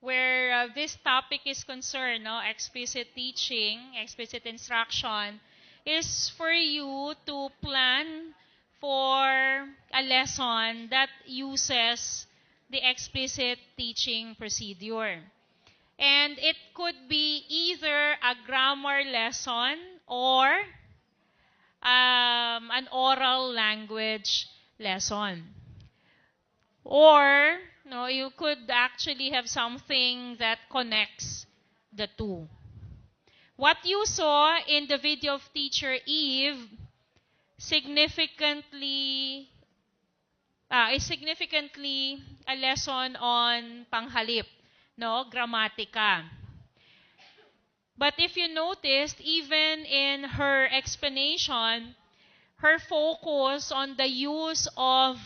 where this topic is concerned, no, explicit teaching, explicit instruction, is for you to plan for a lesson that uses the explicit teaching procedure. And it could be either a grammar lesson or an oral language lesson. Or no, you could actually have something that connects the two. What you saw in the video of Teacher Eve significantly is significantly a lesson on panghalip, no, grammatica. But if you noticed, even in her explanation, her focus on the use of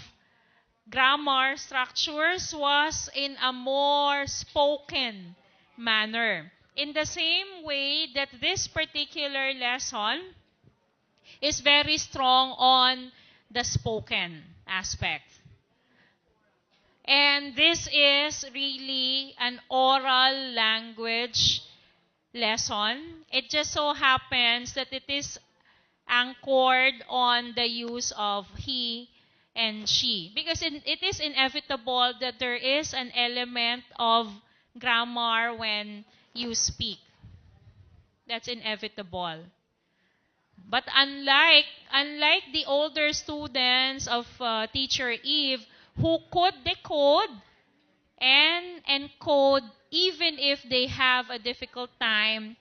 grammar structures was in a more spoken manner. In the same way that this particular lesson is very strong on the spoken aspect. And this is really an oral language lesson. It just so happens that it is anchored on the use of he and she. Because it is inevitable that there is an element of grammar when you speak. That's inevitable. But unlike the older students of Teacher Eve who could decode and encode even if they have a difficult time,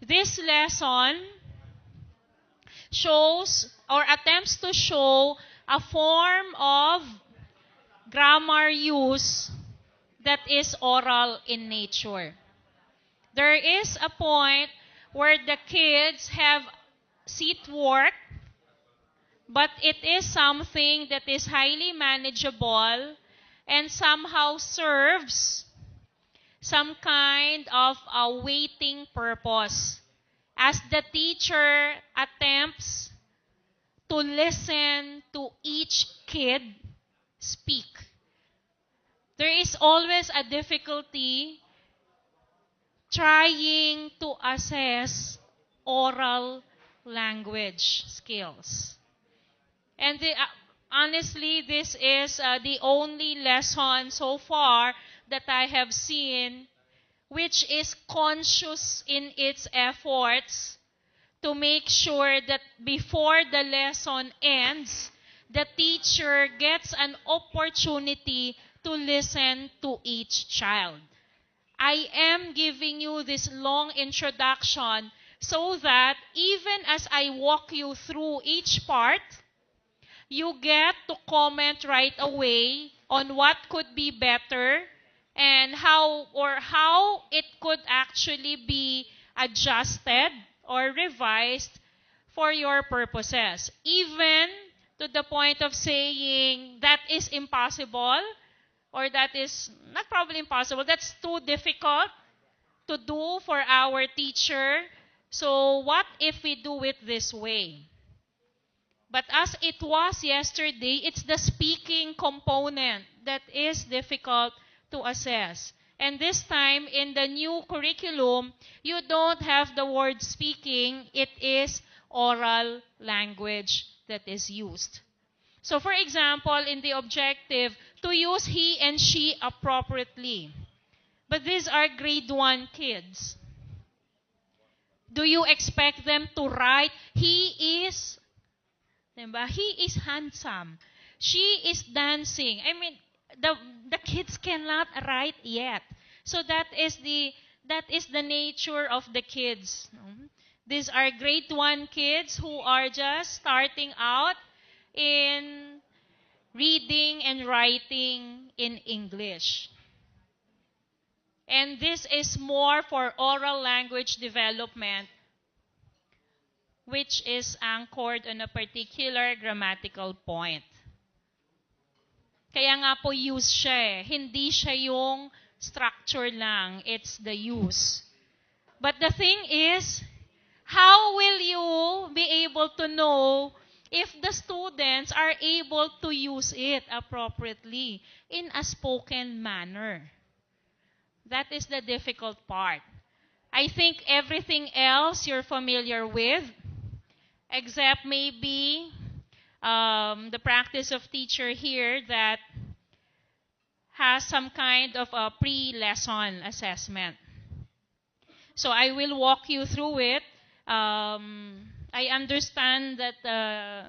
this lesson shows or attempts to show a form of grammar use that is oral in nature. There is a point where the kids have seat work, but it is something that is highly manageable and somehow serves some kind of a waiting purpose as the teacher attempts to listen to each kid speak. There is always a difficulty trying to assess oral language skills. And honestly, this is the only lesson so far that I have seen which is conscious in its efforts to make sure that before the lesson ends, the teacher gets an opportunity to listen to each child. I am giving you this long introduction so that even as I walk you through each part, you get to comment right away on what could be better and how it could actually be adjusted or revised for your purposes. Even to the point of saying that is impossible or that is not probably impossible, that's too difficult to do for our teacher. So what if we do it this way? But as it was yesterday, it's the speaking component that is difficult to assess. And this time, in the new curriculum, you don't have the word speaking. It is oral language that is used. So for example, in the objective, to use he and she appropriately. But these are grade 1 kids. Do you expect them to write, he is handsome. She is dancing. I mean, the kids cannot write yet. So that is the nature of the kids. These are grade 1 kids who are just starting out in reading and writing in English. And this is more for oral language development, which is anchored on a particular grammatical point. Kaya nga po use siya eh. Hindi siya yung structure lang. It's the use. But the thing is, how will you be able to know if the students are able to use it appropriately in a spoken manner? That is the difficult part. I think everything else you're familiar with, except maybe the practice of teacher here that has some kind of a pre-lesson assessment. So I will walk you through it. I understand that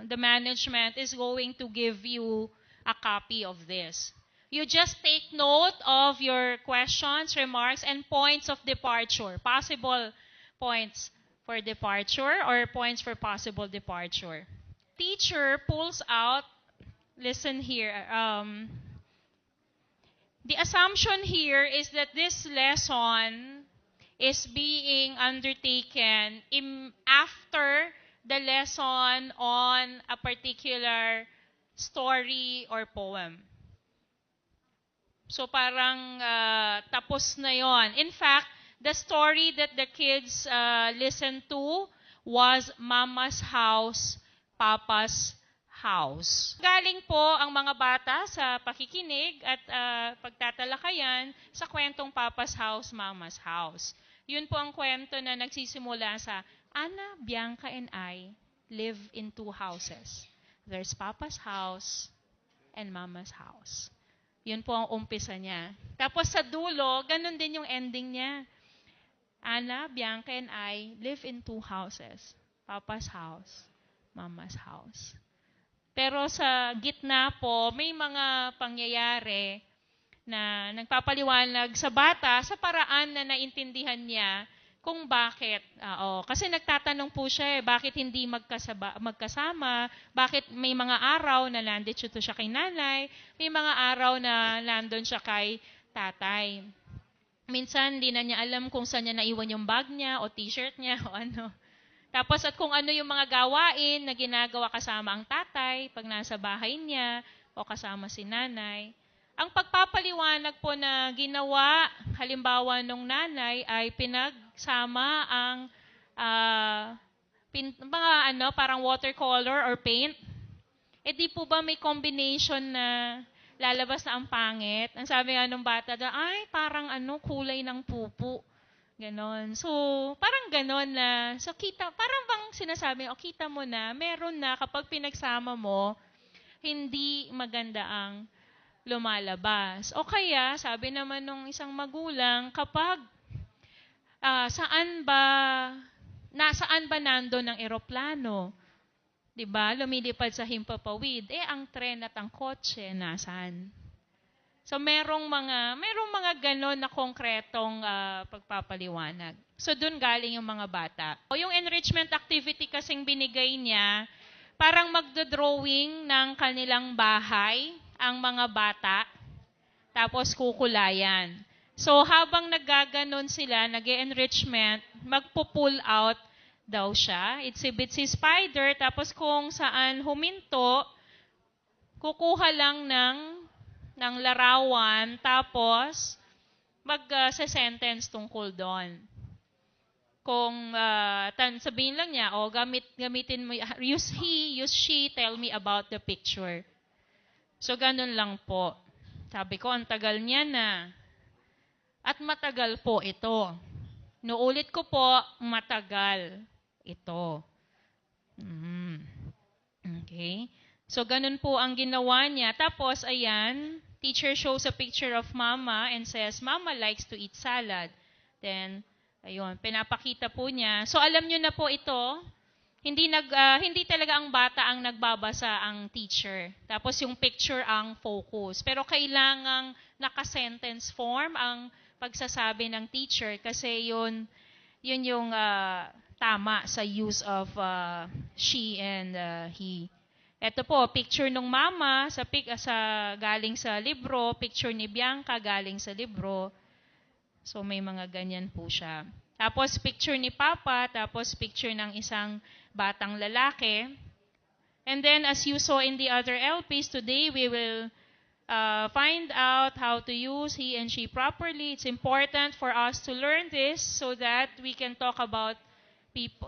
the management is going to give you a copy of this. You just take note of your questions, remarks, and points of departure, possible points for departure or points for possible departure. Teacher pulls out, listen here, the assumption here is that this lesson is being undertaken after the lesson on a particular story or poem. So parang tapos na yon. In fact, the story that the kids listened to was Mama's House, Papa's House. Galing po ang mga bata sa pakikinig at pagtatalakayan sa kwentong Papa's House, Mama's House. Yun po ang kwento na nagsisimula sa Anna, Bianca, and I live in 2 houses. There's Papa's house and Mama's house. Yun po ang umpisa niya. Tapos sa dulo, ganun din yung ending niya. Anna, Bianca, and I live in 2 houses. Papa's house, Mama's house. Pero sa gitna po, may mga pangyayari na nagpapaliwanag sa bata sa paraan na naintindihan niya kung bakit. Kasi nagtatanong po siya bakit hindi magkasama, bakit may mga araw na nandito siya kay nanay, may mga araw na nandun siya kay tatay. Minsan, hindi na niya alam kung saan niya naiwan yung bag niya o t-shirt niya o ano. Tapos at kung ano yung mga gawain na ginagawa kasama ang tatay pag nasa bahay niya o kasama si nanay. Ang pagpapaliwanag po na ginawa, halimbawa nung nanay, ay pinagsama ang parang watercolor or paint. Di po ba may combination na lalabas na ang pangit? Ang sabi nga nung bata, ay parang kulay ng pupu. Ganon. So, parang ganon na, parang bang sinasabi, kita mo na, meron na kapag pinagsama mo, hindi maganda ang lumalabas. O kaya, sabi naman nung isang magulang, kapag nasaan ba nando ng eroplano? 'Di ba? Lumilipad sa himpapawid. Ang tren at ang kotse, nasaan? So, merong mga ganon na konkretong pagpapaliwanag. So, dun galing yung mga bata. O yung enrichment activity kasing binigay niya, parang magdodrawing ng kanilang bahay, ang mga bata, tapos kukulayan. So, habang naggaganon sila, nag-enrichment, magpo-pull out daw siya. Exhibit si spider, tapos kung saan huminto, kukuha lang ng larawan, tapos mag-sentence tungkol doon. Kung sabihin lang niya, gamitin mo, use he, use she, tell me about the picture. So, ganun lang po. Sabi ko, ang tagal niya na. At matagal po ito. Nuulit ko po, matagal ito. Okay. So, ganun po ang ginawa niya. Tapos, ayan, teacher shows a picture of Mama and says, Mama likes to eat salad. Then, ayun, pinapakita po niya. So, alam niyo na po ito. Hindi talaga ang bata ang nagbabasa ang teacher. Tapos yung picture ang focus. Pero kailangang naka-sentence form ang pagsasabi ng teacher kasi yun yung tama sa use of she and he. Ito po, picture ng mama galing sa libro, picture ni Bianca galing sa libro. So may mga ganyan po siya. Tapos picture ni Papa, tapos picture ng isang batang lalaki. And then as you saw in the other LPs, today we will find out how to use he and she properly. It's important for us to learn this so that we can talk about people,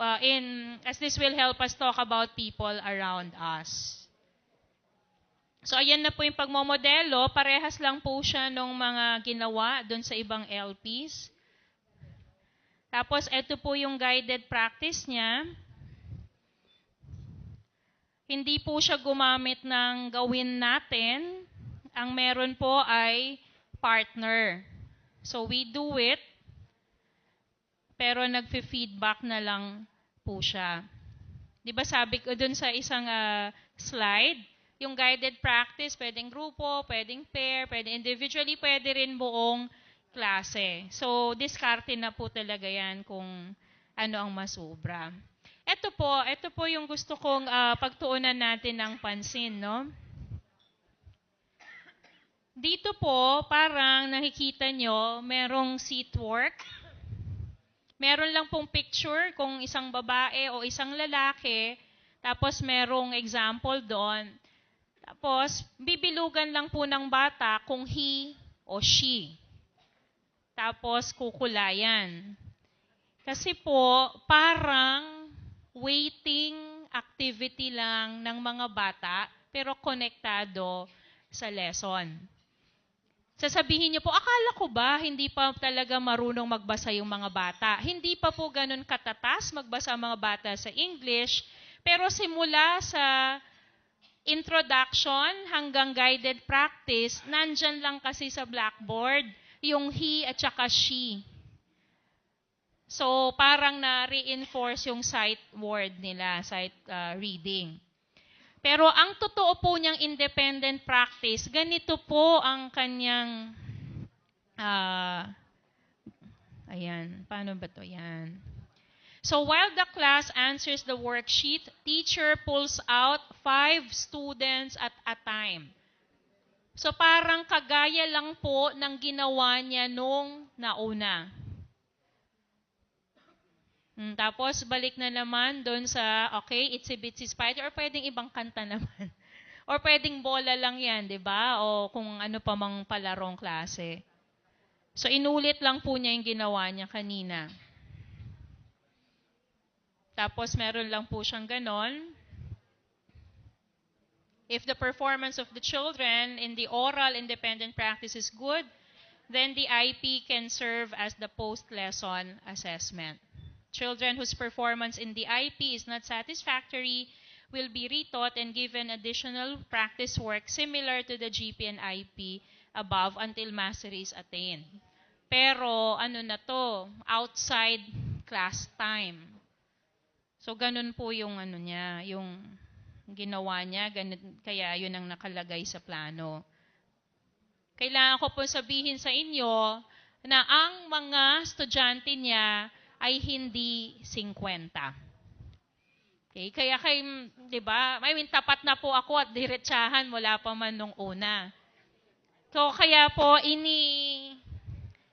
as this will help us talk about people around us. So, ayan na po yung pagmomodelo. Parehas lang po siya nung mga ginawa doon sa ibang LPs. Tapos, ito po yung guided practice niya. Hindi po siya gumamit ng gawin natin. Ang meron po ay partner. So, we do it, pero nagfe-feedback na lang po siya. Di ba sabi ko dun sa isang slide, yung guided practice, pwedeng grupo, pwedeng pair, pwedeng individually, pwede rin buong klase. So, diskarte na po talaga yan kung ano ang masubra. Ito po yung gusto kong pagtuunan natin ng pansin, no? Dito po, parang nakikita nyo, merong seat work. Meron lang pong picture kung isang babae o isang lalaki, tapos merong example doon. Tapos, bibilugan lang po ng bata kung he o she. Tapos, kukulayan. Kasi po, parang waiting activity lang ng mga bata, pero konektado sa lesson. Sasabihin niyo po, akala ko ba hindi pa talaga marunong magbasa yung mga bata? Hindi pa po ganun katatas magbasa ang mga bata sa English, pero simula sa introduction hanggang guided practice, nandyan lang kasi sa blackboard yung he at saka she. So, parang na-reinforce yung sight word nila, sight reading. Pero ang totoo po niyang independent practice, ganito po ang kanyang, ayan, paano ba to? Yan. So while the class answers the worksheet, teacher pulls out 5 students at a time. So parang kagaya lang po ng ginawa niya nung nauna. Tapos, balik na naman doon sa, okay, Itsy Bitsy Spider, or pwedeng ibang kanta naman. Or pwedeng bola lang yan, di ba? O kung ano pa mang palarong klase. So, inulit lang po niya yung ginawa niya kanina. Tapos, meron lang po siyang ganon. If the performance of the children in the oral independent practice is good, then the IP can serve as the post-lesson assessment. Children whose performance in the IP is not satisfactory will be retaught and given additional practice work similar to the GP and IP above until mastery is attained. Pero ano na to, outside class time. So ganun po yung ano niya, yung ginawa niya, ganun, kaya yun ang nakalagay sa plano. Kailangan ko po sabihin sa inyo na ang mga estudyante niya ay hindi 50. Okay? Kaya di ba, I mean, tapat na po ako at diretsahan mula pa man nung una. So, kaya po,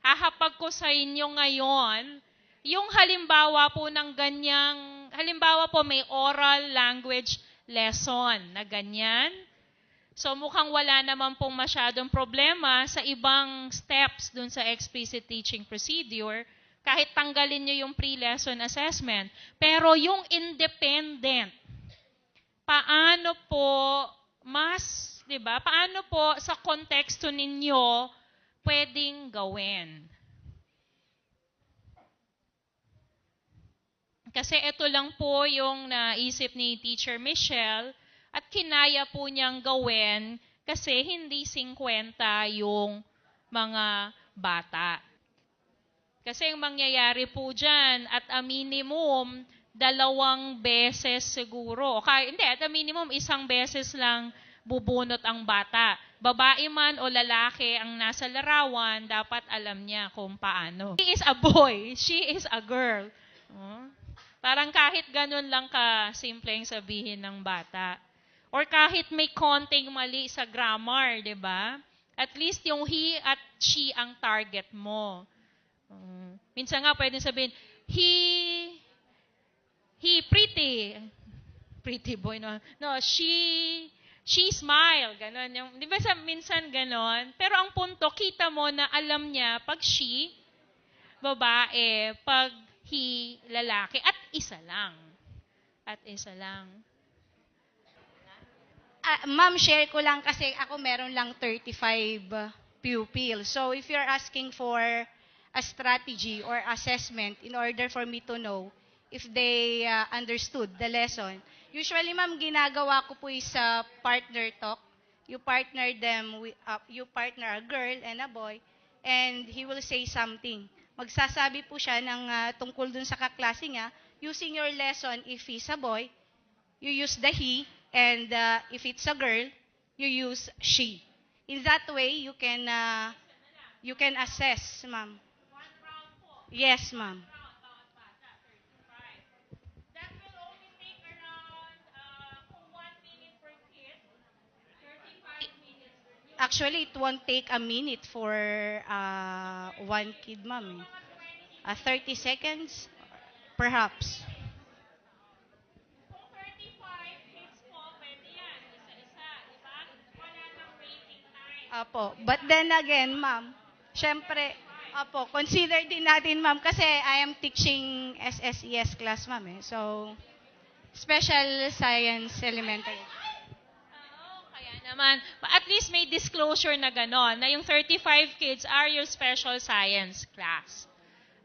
hahapag ko sa inyo ngayon, yung halimbawa po ng ganyang, halimbawa po may oral language lesson na ganyan. So, mukhang wala naman pong masyadong problema sa ibang steps dun sa explicit teaching procedure, kahit tanggalin nyo yung pre-lesson assessment. Pero yung independent, paano po di ba? Paano po sa konteksto ninyo pwedeng gawin? Kasi ito lang po yung naisip ni Teacher Michelle at kinaya po niyang gawin kasi hindi 50 yung mga bata. Kasi ang mangyayari po dyan, at a minimum, 2 beses siguro. Hindi, at a minimum, 1 beses lang bubunot ang bata. Babae man o lalaki ang nasa larawan, dapat alam niya kung paano. He is a boy, she is a girl. Parang kahit ganun lang ka-simple yung sabihin ng bata. Or kahit may konting mali sa grammar, di ba? At least yung he at she ang target mo. Minsan nga pwedeng sabihin, he pretty boy, no? No, she smile, ganon. Yung, di ba minsan ganon? Pero ang punto, kita mo na alam niya, pag she, babae, pag he, lalaki, at isa lang. Ma'am, share ko lang kasi ako meron lang 35 pupils. So if you're asking for a strategy or assessment in order for me to know if they understood the lesson, usually ma'am, ginagawa ko po is partner talk. You partner them with, you partner a girl and a boy, and he will say something. Magsasabi po siya ng tungkol dun sa kaklase niya, using your lesson if he's a boy, you use the he, and if it's a girl, you use she. In that way, you can assess, ma'am. Yes, ma'am. That will only take around kung 1 minute per kid, 35 minutes. Actually, it won't take a minute for one kid, ma'am. 30 seconds, perhaps. Kung 35 kids po, pwede yan. Isa-isa, di ba? Wala nang waiting time. Apo. But then again, ma'am, syempre, apo, consider din natin, ma'am, kasi I am teaching SSES class, ma'am. So, Special Science Elementary. Oo, kaya naman. At least may disclosure na gano'n, na yung 35 kids are your special science class.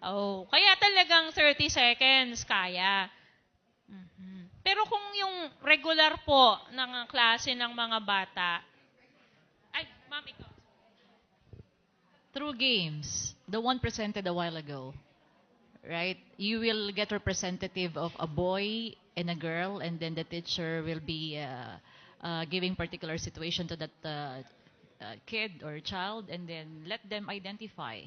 Oh, kaya talagang 30 seconds kaya. Pero kung yung regular po ng klase ng mga bata, ay, ma'am, ikaw. Through games, the one presented a while ago, right? You will get representative of a boy and a girl, and then the teacher will be giving particular situation to that kid or child, and then let them identify.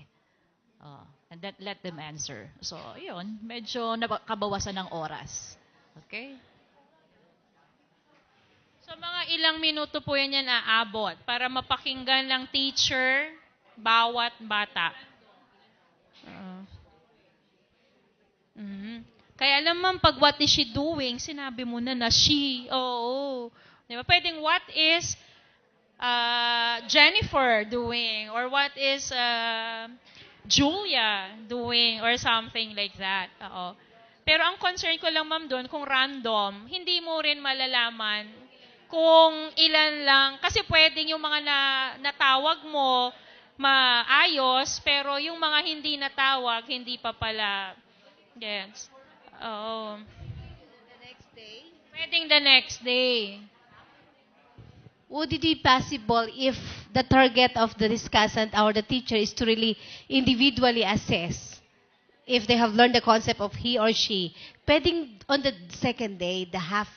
And then let them answer. So, yun, medyo kabawasan ng oras. Okay? So mga ilang minuto po yan aabot para mapakinggan ng teacher bawat bata. Kaya naman pag what is she doing, sinabi mo na she. Oo. Di ba? Pwedeng what is Jennifer doing, or what is Julia doing, or something like that. Oo. Pero ang concern ko lang, ma'am, doon, kung random, hindi mo rin malalaman kung ilan lang, kasi pwedeng yung mga natawag mo maayos, pero yung mga hindi natawag, hindi pa pala gets. Oo. The next day, Pwedeng the next day. would it be possible if the target of the discussant or the teacher is to really individually assess if they have learned the concept of he or she? Pwedeng on the second day, the half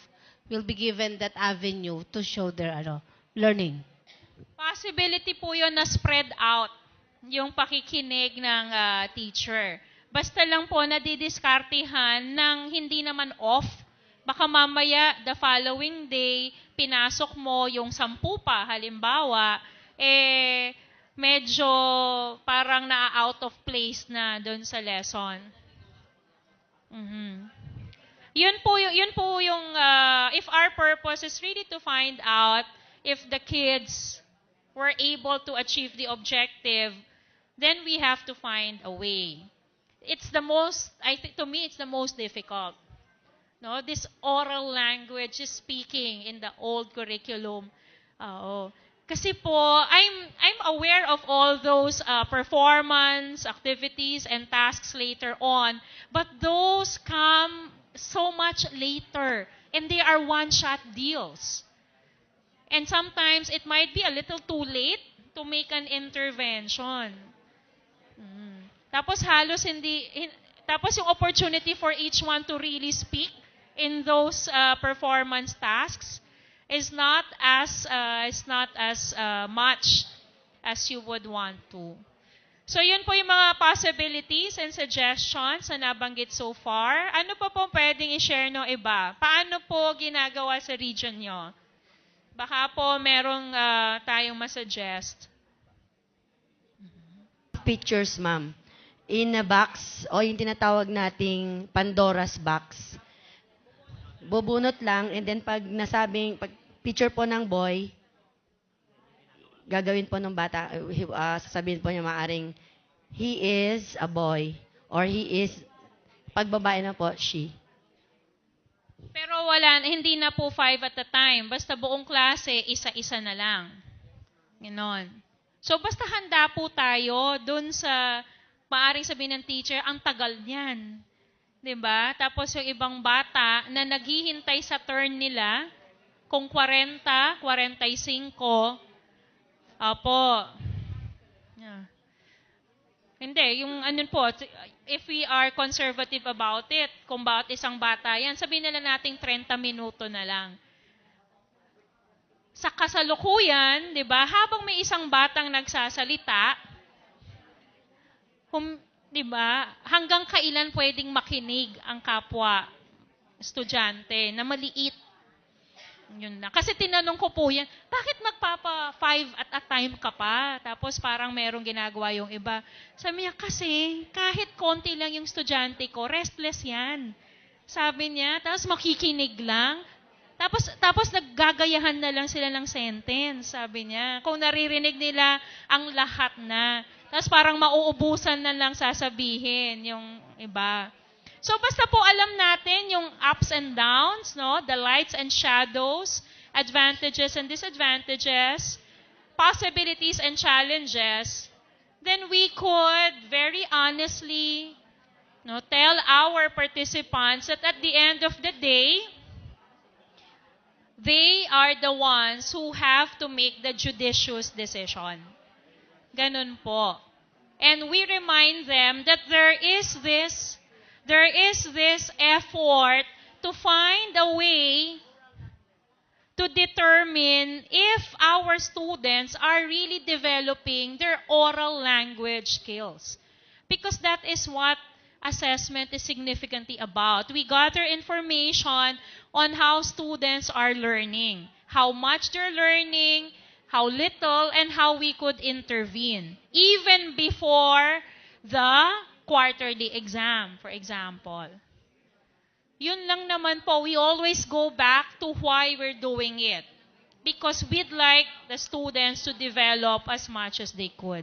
will be given that avenue to show their learning. Possibility po yun na spread out yung pakikinig ng teacher. Basta lang po nadidiskartihan ng hindi naman off. Baka mamaya, the following day, pinasok mo yung 10 pa, halimbawa, medyo parang na-out of place na doon sa lesson. Yun po yung if our purpose is really to find out if the kids were able to achieve the objective, then we have to find a way. It's the most, I think, to me, it's the most difficult. No, this oral language is speaking in the old curriculum. Kasi po, I'm aware of all those performance, activities, and tasks later on, but those come so much later, and they are one-shot deals. And sometimes it might be a little too late to make an intervention. Tapos halos tapos yung opportunity for each one to really speak in those performance tasks is not as much as you would want to. So yun po yung mga possibilities and suggestions na nabanggit so far. Ano pa po pwedeng i-share ng iba? Paano po ginagawa sa region nyo? Baka po merong tayong masuggest. Pictures, ma'am. In a box, o yung tinatawag nating Pandora's box. Bubunot lang, and then pag picture po ng boy, gagawin po ng bata, sasabihin po niya maaring, he is a boy, or he is, pag babae na po, she. Pero wala, hindi na po 5 at a time. Basta buong klase, isa-isa na lang. Ganon. So, basta handa po tayo dun sa, maaring sabihin ng teacher, ang tagal niyan. 'Di ba? Tapos yung ibang bata na naghihintay sa turn nila, kung 40, 45, apo. Yeah. Hindi, yung ano po, if we are conservative about it, kung bawat isang bata yan, sabihin na lang nating 30 minuto na lang. Sa kasalukuyan, di ba, habang may isang batang nagsasalita, di ba, hanggang kailan pwedeng makinig ang kapwa estudyante na maliit. Yun na. Kasi tinanong ko po yan, bakit magpapa 5 at a time ka pa? Tapos parang merong ginagawa yung iba. Sabi niya, kasi kahit konti lang yung estudyante ko, restless yan. Sabi niya, tapos makikinig lang. Tapos naggagayahan na lang sila ng sentence, sabi niya. Kung naririnig nila ang lahat na. Tapos parang mauubusan na lang sasabihin yung iba. So basta po alam natin yung ups and downs, no? The lights and shadows, advantages and disadvantages, possibilities and challenges, then we could very honestly, no, tell our participants that at the end of the day, they are the ones who have to make the judicious decision. Ganun po. And we remind them that there is this effort to find a way to determine if our students are really developing their oral language skills. Because that is what assessment is significantly about. We gather information on how students are learning, how much they're learning, how little, and how we could intervene, even before the quarterly exam, for example. Yun lang naman po, we always go back to why we're doing it. Because we'd like the students to develop as much as they could.